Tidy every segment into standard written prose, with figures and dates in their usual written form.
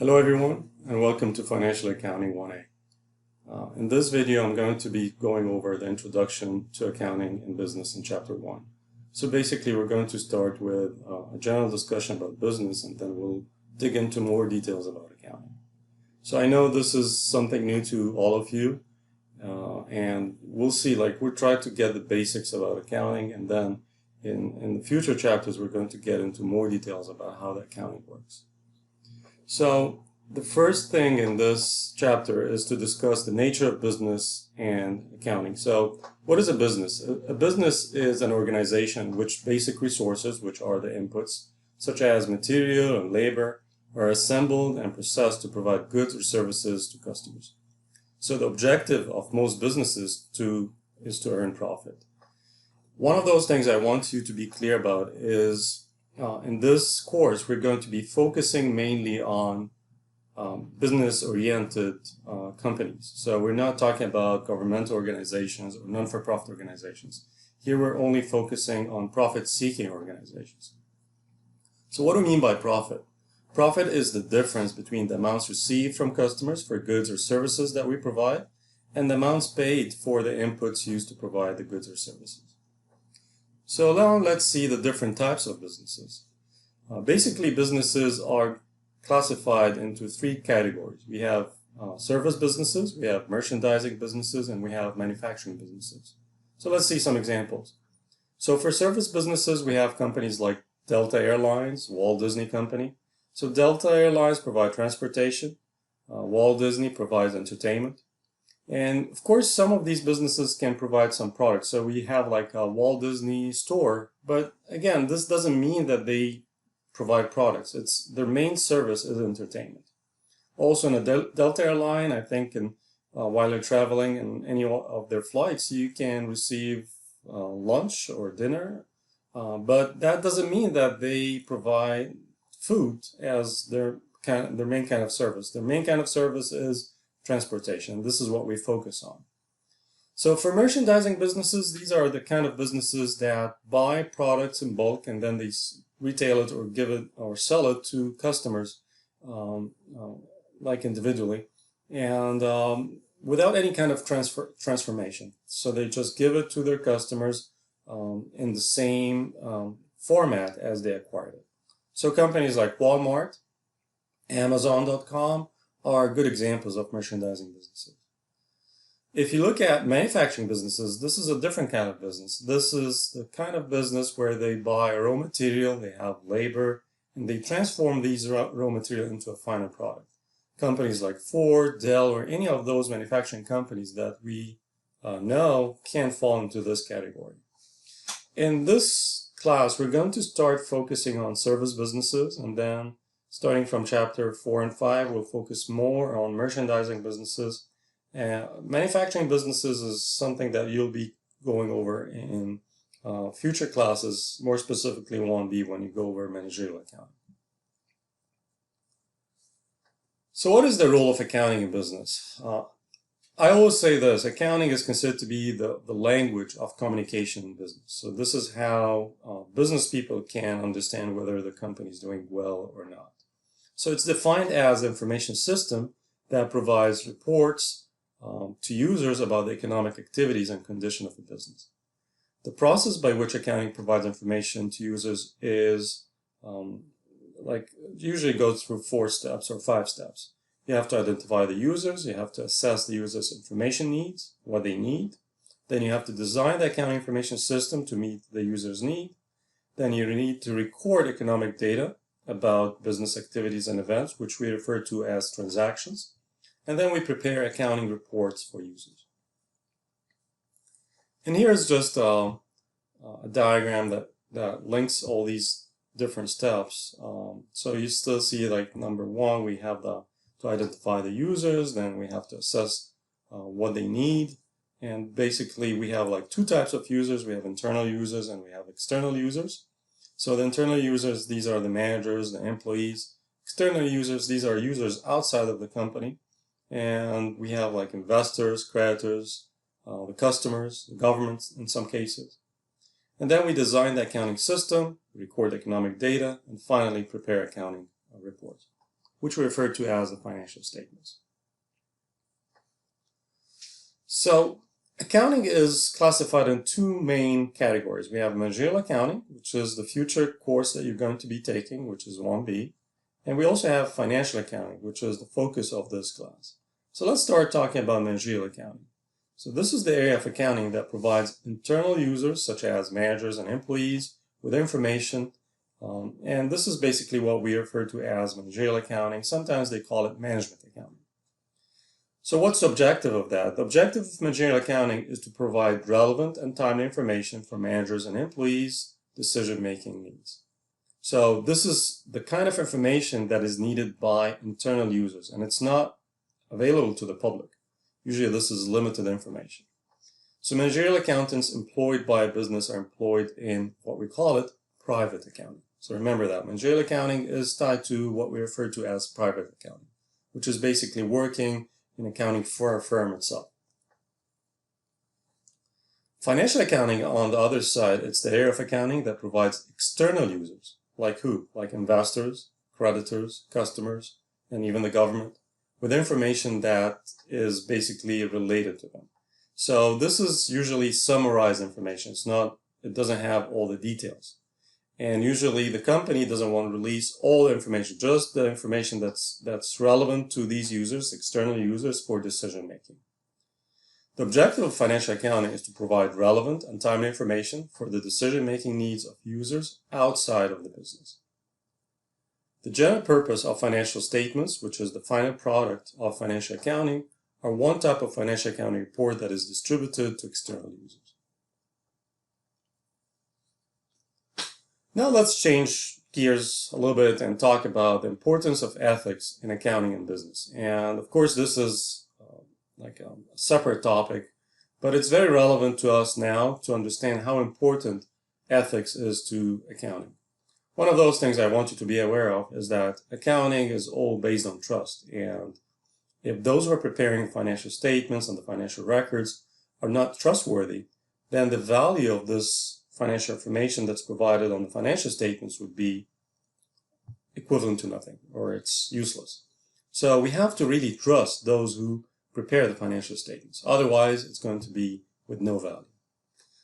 Hello everyone, and welcome to Financial Accounting 1A. In this video, I'm going to be going over the introduction to accounting and business in Chapter 1. So basically, we're going to start with a general discussion about business, and then we'll dig into more details about accounting. So I know this is something new to all of you, and we'll see, we'll try to get the basics about accounting, and then in the future chapters, we're going to get into more details about how the accounting works. So the first thing in this chapter is to discuss the nature of business and accounting. So what is a business? A business is an organization in which basic resources, which are the inputs, such as material and labor, are assembled and processed to provide goods or services to customers. So the objective of most businesses is to earn profit. One of those things I want you to be clear about is in this course, we're going to be focusing mainly on business-oriented companies. So we're not talking about governmental organizations or non-for-profit organizations. Here we're only focusing on profit-seeking organizations. So what do we mean by profit? Profit is the difference between the amounts received from customers for goods or services that we provide and the amounts paid for the inputs used to provide the goods or services. So now let's see the different types of businesses. Basically, businesses are classified into three categories. We have service businesses, we have merchandising businesses, and we have manufacturing businesses. So let's see some examples. So for service businesses, we have companies like Delta Airlines, Walt Disney Company. So Delta Airlines provide transportation, Walt Disney provides entertainment. And of course, some of these businesses can provide some products. So we have like a Walt Disney store, but again, this doesn't mean that they provide products. Their main service is entertainment. Also in a Delta airline, I think while you're traveling in any of their flights, you can receive lunch or dinner, but that doesn't mean that they provide food as their main kind of service. Their main kind of service is transportation. This is what we focus on. So for merchandising businesses, these are the kind of businesses that buy products in bulk and then they retail it or give it or sell it to customers like individually and without any kind of transformation. So they just give it to their customers in the same format as they acquired it. So companies like Walmart, Amazon.com, are good examples of merchandising businesses. If you look at manufacturing businesses, this is a different kind of business. This is the kind of business where they buy raw material, they have labor, and they transform these raw material into a final product. Companies like Ford, Dell, or any of those manufacturing companies that we know can fall into this category. In this class, we're going to start focusing on service businesses, and then starting from chapter 4 and 5, we'll focus more on merchandising businesses. Manufacturing businesses is something that you'll be going over in future classes, more specifically 1B when you go over managerial accounting. So what is the role of accounting in business? I always say this, accounting is considered to be the language of communication in business. So this is how business people can understand whether the company is doing well or not. So it's defined as an information system that provides reports to users about the economic activities and condition of the business. The process by which accounting provides information to users is usually goes through 4 steps or 5 steps. You have to identify the users, you have to assess the users' information needs, what they need. Then you have to design the accounting information system to meet the user's need. Then you need to record economic data about business activities and events, which we refer to as transactions. And then we prepare accounting reports for users. And here's just a diagram that links all these different steps. So you still see number 1, we have to identify the users, then we have to assess what they need. And basically we have 2 types of users. We have internal users and we have external users. So the internal users, these are the managers, the employees. External users, these are users outside of the company. And we have investors, creditors, the customers, the government in some cases. And then we design the accounting system, record economic data, and finally prepare accounting reports. which we refer to as the financial statements. So accounting is classified in two main categories. We have managerial accounting, which is the future course that you're going to be taking, which is 1B. And we also have financial accounting, which is the focus of this class. So let's start talking about managerial accounting. So this is the area of accounting that provides internal users, such as managers and employees, with information. And this is basically what we refer to as managerial accounting. Sometimes they call it management accounting. So what's the objective of that? The objective of managerial accounting is to provide relevant and timely information for managers and employees' decision-making needs. So this is the kind of information that is needed by internal users, and it's not available to the public. Usually this is limited information. So managerial accountants employed by a business are employed in what we call it private accounting. So remember that managerial accounting is tied to what we refer to as private accounting, which is basically working in accounting for a firm itself. Financial accounting, on the other side, it's the area of accounting that provides external users, like who? Like investors, creditors, customers, and even the government, with information that is basically related to them. So this is usually summarized information. It doesn't have all the details. And usually the company doesn't want to release all the information, just the information that's relevant to these users, external users, for decision making. The objective of financial accounting is to provide relevant and timely information for the decision-making needs of users outside of the business. The general purpose of financial statements, which is the final product of financial accounting, are one type of financial accounting report that is distributed to external users. Now let's change gears a little bit and talk about the importance of ethics in accounting and business. And of course, this is like a separate topic, but it's very relevant to us now to understand how important ethics is to accounting. One of those things I want you to be aware of is that accounting is all based on trust. And if those who are preparing financial statements and the financial records are not trustworthy, then the value of this financial information that's provided on the financial statements would be equivalent to nothing, or it's useless. So we have to really trust those who prepare the financial statements. Otherwise, it's going to be with no value.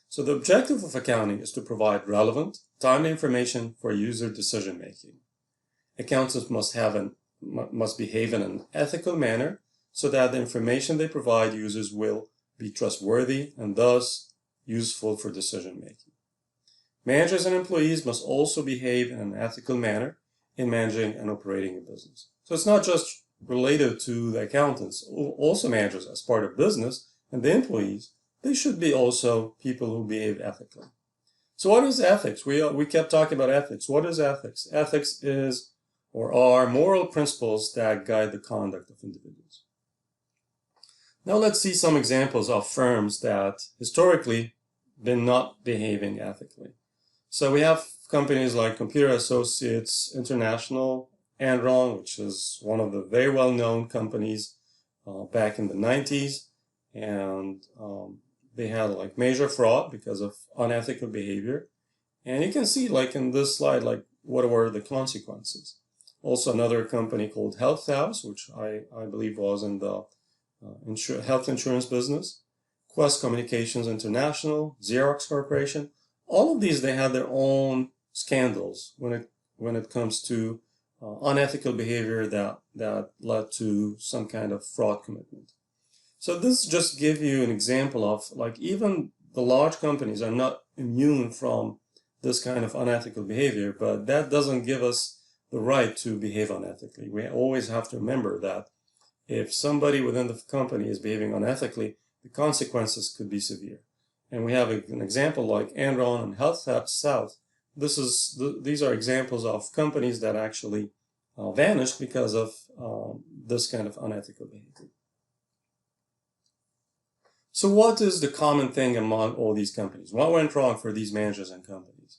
So the objective of accounting is to provide relevant, timely information for user decision-making. Accountants must behave in an ethical manner so that the information they provide users will be trustworthy and thus useful for decision-making. Managers and employees must also behave in an ethical manner in managing and operating a business. So it's not just related to the accountants, also managers as part of business, and the employees, they should be also people who behave ethically. So what is ethics? We kept talking about ethics. What is ethics? Ethics is or are moral principles that guide the conduct of individuals. Now let's see some examples of firms that historically been not behaving ethically. So we have companies like Computer Associates International, Enron, which is one of the very well-known companies back in the 90s. And they had like major fraud because of unethical behavior. And you can see like in this slide, like what were the consequences. Also another company called Health House, which I believe was in the health insurance business. Quest Communications International, Xerox Corporation. All of these, they had their own scandals when it comes to unethical behavior that led to some kind of fraud commitment. So this just gives you an example of like even the large companies are not immune from this kind of unethical behavior, but that doesn't give us the right to behave unethically. We always have to remember that if somebody within the company is behaving unethically, the consequences could be severe. And we have an example like Enron and Health South. These are examples of companies that actually vanished because of this kind of unethical behavior. So what is the common thing among all these companies? What went wrong for these managers and companies?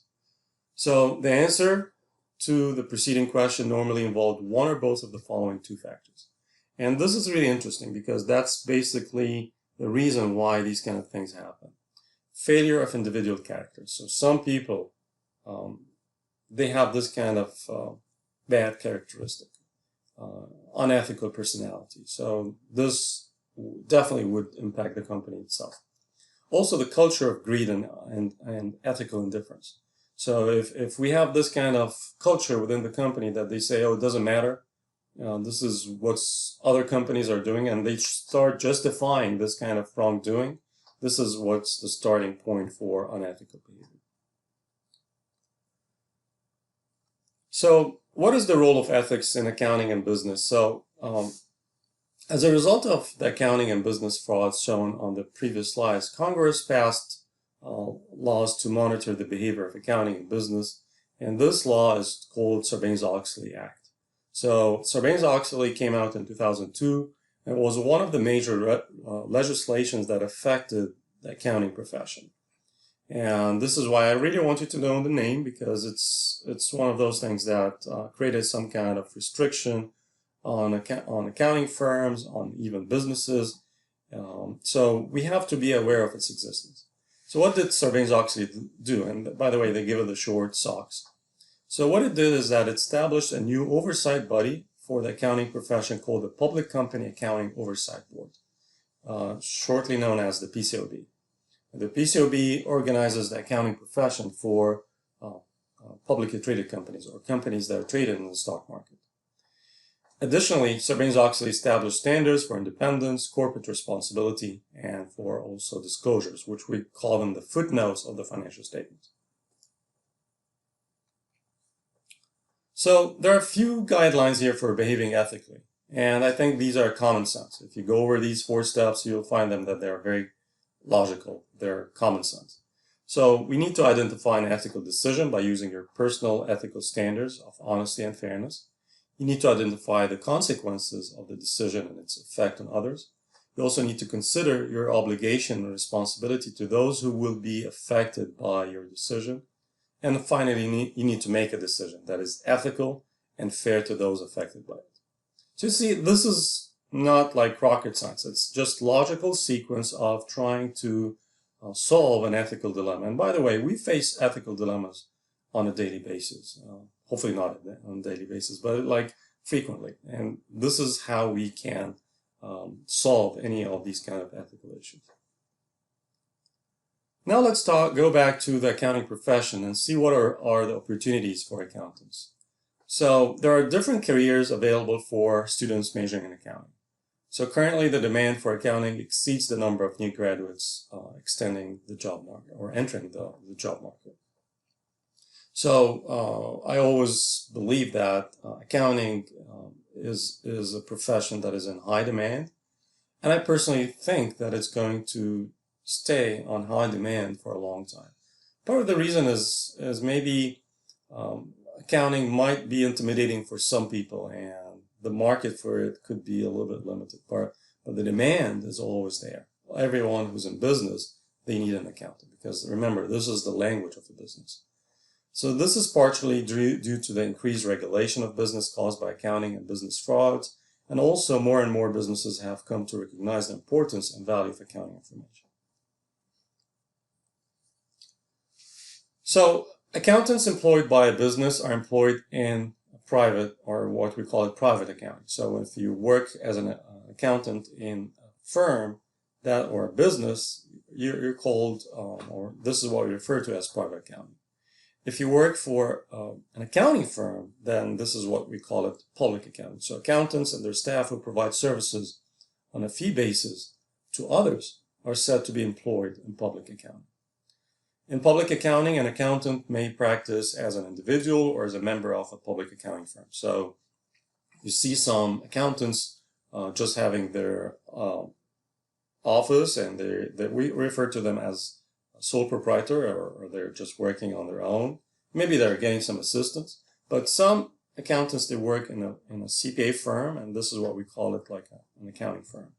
So the answer to the preceding question normally involved one or both of the following two factors. And this is really interesting because that's basically the reason why these kind of things happen. Failure of individual characters. So some people, they have this kind of bad characteristic. unethical personality. So this definitely would impact the company itself. Also, the culture of greed and ethical indifference. So if we have this kind of culture within the company that they say, oh, it doesn't matter, this is what other companies are doing, and they start justifying this kind of wrongdoing, this is what's the starting point for unethical behavior. So what is the role of ethics in accounting and business? So as a result of the accounting and business frauds shown on the previous slides, Congress passed laws to monitor the behavior of accounting and business, and this law is called Sarbanes-Oxley Act. So Sarbanes-Oxley came out in 2002, and was one of the major legislations that affected the accounting profession. And this is why I really want you to know the name, because it's one of those things that created some kind of restriction on accounting firms, on even businesses. So we have to be aware of its existence. So what did Sarbanes-Oxley do? And by the way, they give it the short SOX. So what it did is that it established a new oversight body for the accounting profession called the Public Company Accounting Oversight Board, shortly known as the PCOB. The PCOB organizes the accounting profession for publicly traded companies, or companies that are traded in the stock market. Additionally, Sarbanes-Oxley established standards for independence, corporate responsibility, and for also disclosures, which we call them the footnotes of the financial statements. So there are a few guidelines here for behaving ethically, and I think these are common sense. If you go over these 4 steps, you'll find them that they are very logical, they're common sense. So we need to identify an ethical decision by using your personal ethical standards of honesty and fairness. You need to identify the consequences of the decision and its effect on others. You also need to consider your obligation and responsibility to those who will be affected by your decision. And finally, you need to make a decision that is ethical and fair to those affected by it. So you see, this is not like rocket science. It's just logical sequence of trying to solve an ethical dilemma. And by the way, we face ethical dilemmas on a daily basis. Hopefully not on a daily basis, but like frequently. And this is how we can solve any of these kind of ethical issues. Now let's go back to the accounting profession and see what are the opportunities for accountants. So there are different careers available for students majoring in accounting. So currently the demand for accounting exceeds the number of new graduates extending the job market or entering the job market. So I always believe that accounting is a profession that is in high demand. And I personally think that it's going to stay on high demand for a long time. Part of the reason is maybe accounting might be intimidating for some people, and the market for it could be a little bit limited. But the demand is always there. Everyone who's in business, they need an accountant, because remember, this is the language of the business. So this is partially due to the increased regulation of business caused by accounting and business frauds, and also more and more businesses have come to recognize the importance and value of accounting information. So accountants employed by a business are employed in private, or what we call it, private accounting. So if you work as an accountant in a firm or a business, you're called, or this is what we refer to as private accounting. If you work for an accounting firm, then this is what we call it, public accounting. So accountants and their staff who provide services on a fee basis to others are said to be employed in public accounting. In public accounting, an accountant may practice as an individual or as a member of a public accounting firm. So you see some accountants just having their office, and we refer to them as sole proprietor, or they're just working on their own. Maybe they're getting some assistance, but some accountants, they work in a CPA firm, and this is what we call it, like an accounting firm.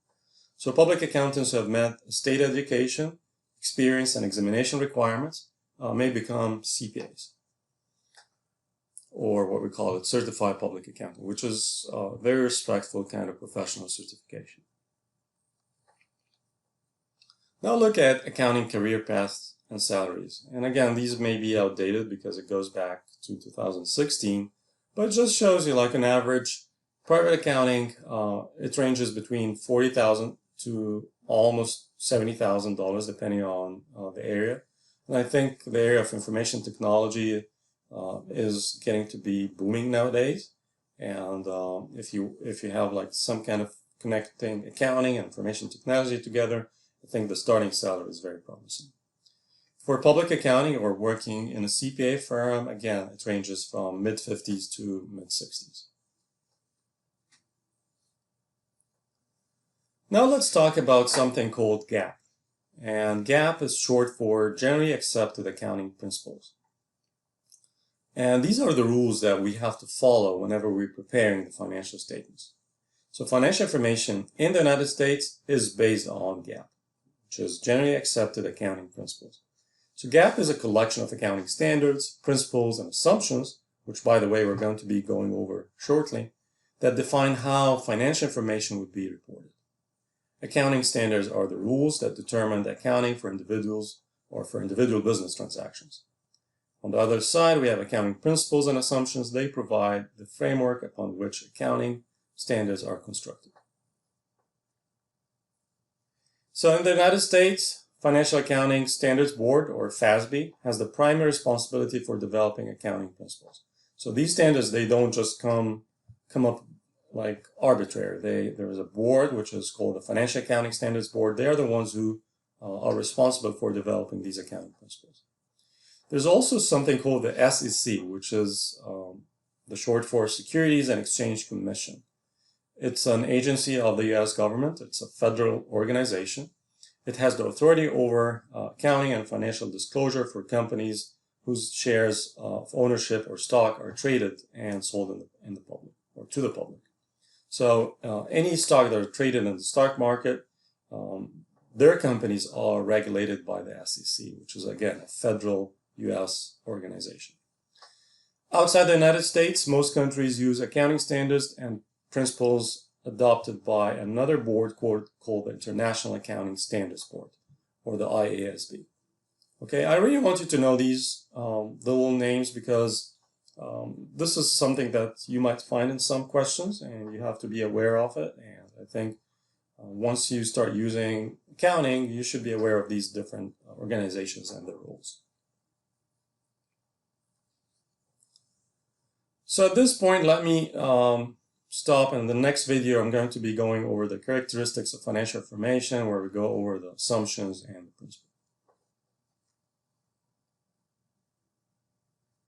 So public accountants who have met state education, experience, and examination requirements may become CPAs, or what we call it, certified public accountant, which is a very respectful kind of professional certification. Now look at accounting career paths and salaries. And again, these may be outdated because it goes back to 2016, but it just shows you like an average Private accounting, it ranges between $40,000 to almost $70,000 depending on the area. And I think the area of information technology is getting to be booming nowadays. And if you have like some kind of connecting accounting and information technology together, I think the starting salary is very promising. For public accounting or working in a CPA firm, again, it ranges from mid-50s to mid-60s. Now let's talk about something called GAAP. And GAAP is short for Generally Accepted Accounting Principles. And these are the rules that we have to follow whenever we're preparing the financial statements. So financial information in the United States is based on GAAP, which is Generally Accepted Accounting Principles. So GAAP is a collection of accounting standards, principles, and assumptions, which by the way we're going to be going over shortly, that define how financial information would be reported. Accounting standards are the rules that determine the accounting for individuals or for individual business transactions. On the other side, we have accounting principles and assumptions. They provide the framework upon which accounting standards are constructed. So in the United States, Financial Accounting Standards Board, or FASB, has the primary responsibility for developing accounting principles. So these standards, they don't just come up like arbitrary. There is a board, which is called the Financial Accounting Standards Board. They are the ones who are responsible for developing these accounting principles. There's also something called the SEC, which is the short for Securities and Exchange Commission. It's an agency of the U.S. government. It's a federal organization. It has the authority over accounting and financial disclosure for companies whose shares of ownership or stock are traded and sold in the public or to the public. So any stock that are traded in the stock market, their companies are regulated by the SEC, which is again a federal U.S. organization. Outside the United States, most countries use accounting standards and principles adopted by another board called the International Accounting Standards Board, or the IASB. Okay, I really want you to know these little names because this is something that you might find in some questions and you have to be aware of it. And I think once you start using accounting, you should be aware of these different organizations and their rules. So at this point, let me stop. In the next video, I'm going to be going over the characteristics of financial information, where we go over the assumptions and the principles.